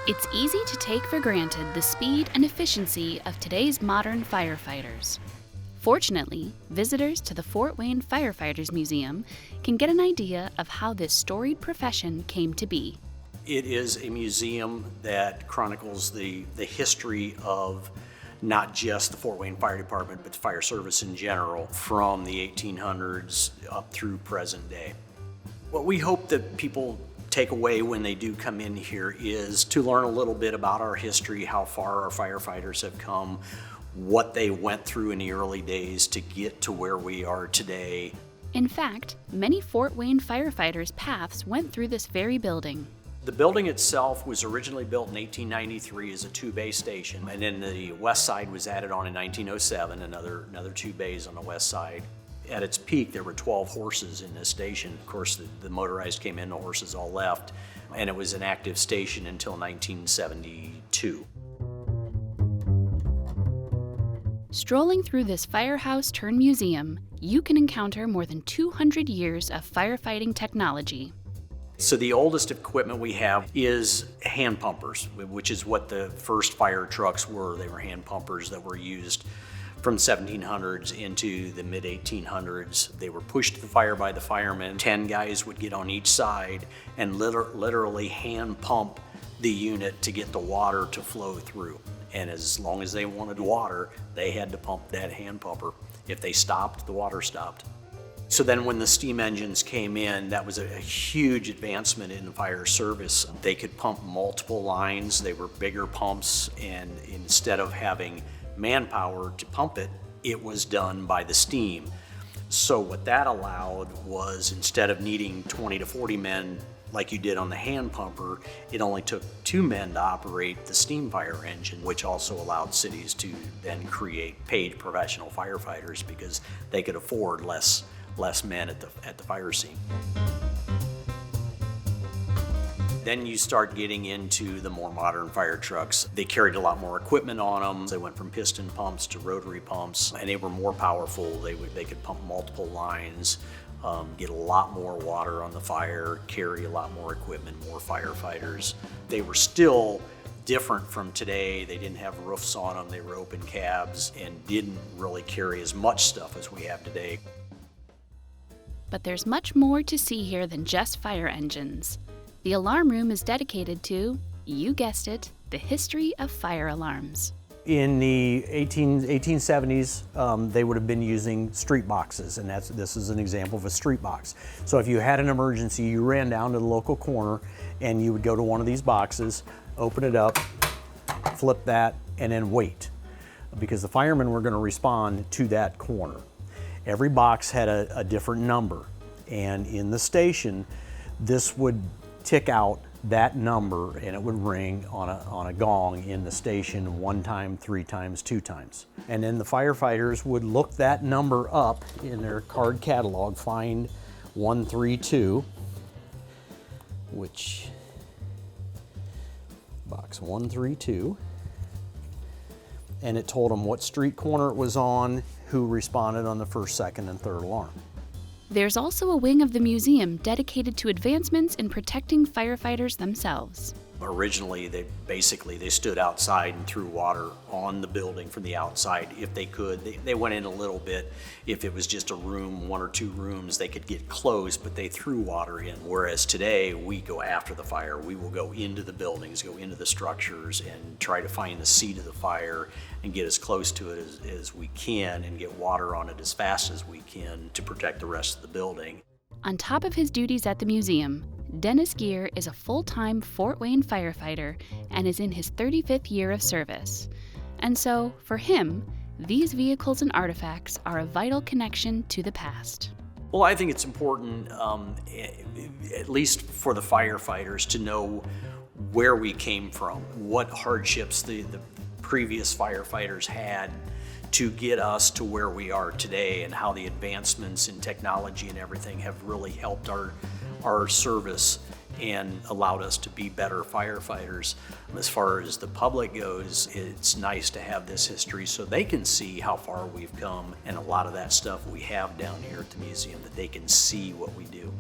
It's easy to take for granted the speed and efficiency of today's modern firefighters. Fortunately, visitors to the Fort Wayne Firefighters Museum can get an idea of how this storied profession came to be. It is a museum that chronicles the history of not just the Fort Wayne Fire Department, but the fire service in general, from the 1800s up through present day. What we hope that people take away when they do come in here is to learn a little bit about our history, how far our firefighters have come, what they went through in the early days to get to where we are today. In fact, many Fort Wayne firefighters' paths went through this very building. The building itself was originally built in 1893 as a two-bay station, and then the west side was added on in 1907, another two bays on the west side. At its peak, there were 12 horses in this station. Of course, the motorized came in, the horses all left, and it was an active station until 1972. Strolling through this firehouse-turned-museum, you can encounter more than 200 years of firefighting technology. So the oldest equipment we have is hand pumpers, which is what the first fire trucks were. They were hand pumpers that were used from 1700s into the mid-1800s. They were pushed to the fire by the firemen. 10 guys would get on each side and literally hand pump the unit to get the water to flow through. And as long as they wanted water, they had to pump that hand pumper. If they stopped, the water stopped. So then when the steam engines came in, that was a huge advancement in the fire service. They could pump multiple lines. They were bigger pumps, and instead of having manpower to pump it, it was done by the steam. So what that allowed was, instead of needing 20 to 40 men like you did on the hand pumper, it only took 2 men to operate the steam fire engine, which also allowed cities to then create paid professional firefighters because they could afford less men at the fire scene. Then you start getting into the more modern fire trucks. They carried a lot more equipment on them. They went from piston pumps to rotary pumps, and they were more powerful. They could pump multiple lines, get a lot more water on the fire, carry a lot more equipment, more firefighters. They were still different from today. They didn't have roofs on them. They were open cabs and didn't really carry as much stuff as we have today. But there's much more to see here than just fire engines. The alarm room is dedicated to, you guessed it, the history of fire alarms. In the 1870s, they would have been using street boxes, and this is an example of a street box. So if you had an emergency, you ran down to the local corner and you would go to one of these boxes, open it up, flip that, and then wait, because the firemen were going to respond to that corner. Every box had a different number, and in the station, this would tick out that number and it would ring on a gong in the station 1 time, 3 times, 2 times. And then the firefighters would look that number up in their card catalog, find 132, which, box 132, and it told them what street corner it was on, who responded on the first, second, and third alarm. There's also a wing of the museum dedicated to advancements in protecting firefighters themselves. Originally, they stood outside and threw water on the building from the outside if they could. They went in a little bit. If it was just a room, 1 or 2 rooms, they could get close, but they threw water in. Whereas today, we go after the fire. We will go into the buildings, go into the structures, and try to find the seat of the fire and get as close to it as we can and get water on it as fast as we can to protect the rest of the building. On top of his duties at the museum, Dennis Gear is a full-time Fort Wayne firefighter and is in his 35th year of service. And so, for him, these vehicles and artifacts are a vital connection to the past. Well, I think it's important, at least for the firefighters, to know where we came from, what hardships the previous firefighters had to get us to where we are today, and how the advancements in technology and everything have really helped our service and allowed us to be better firefighters. As far as the public goes, it's nice to have this history so they can see how far we've come, and a lot of that stuff we have down here at the museum, that they can see what we do.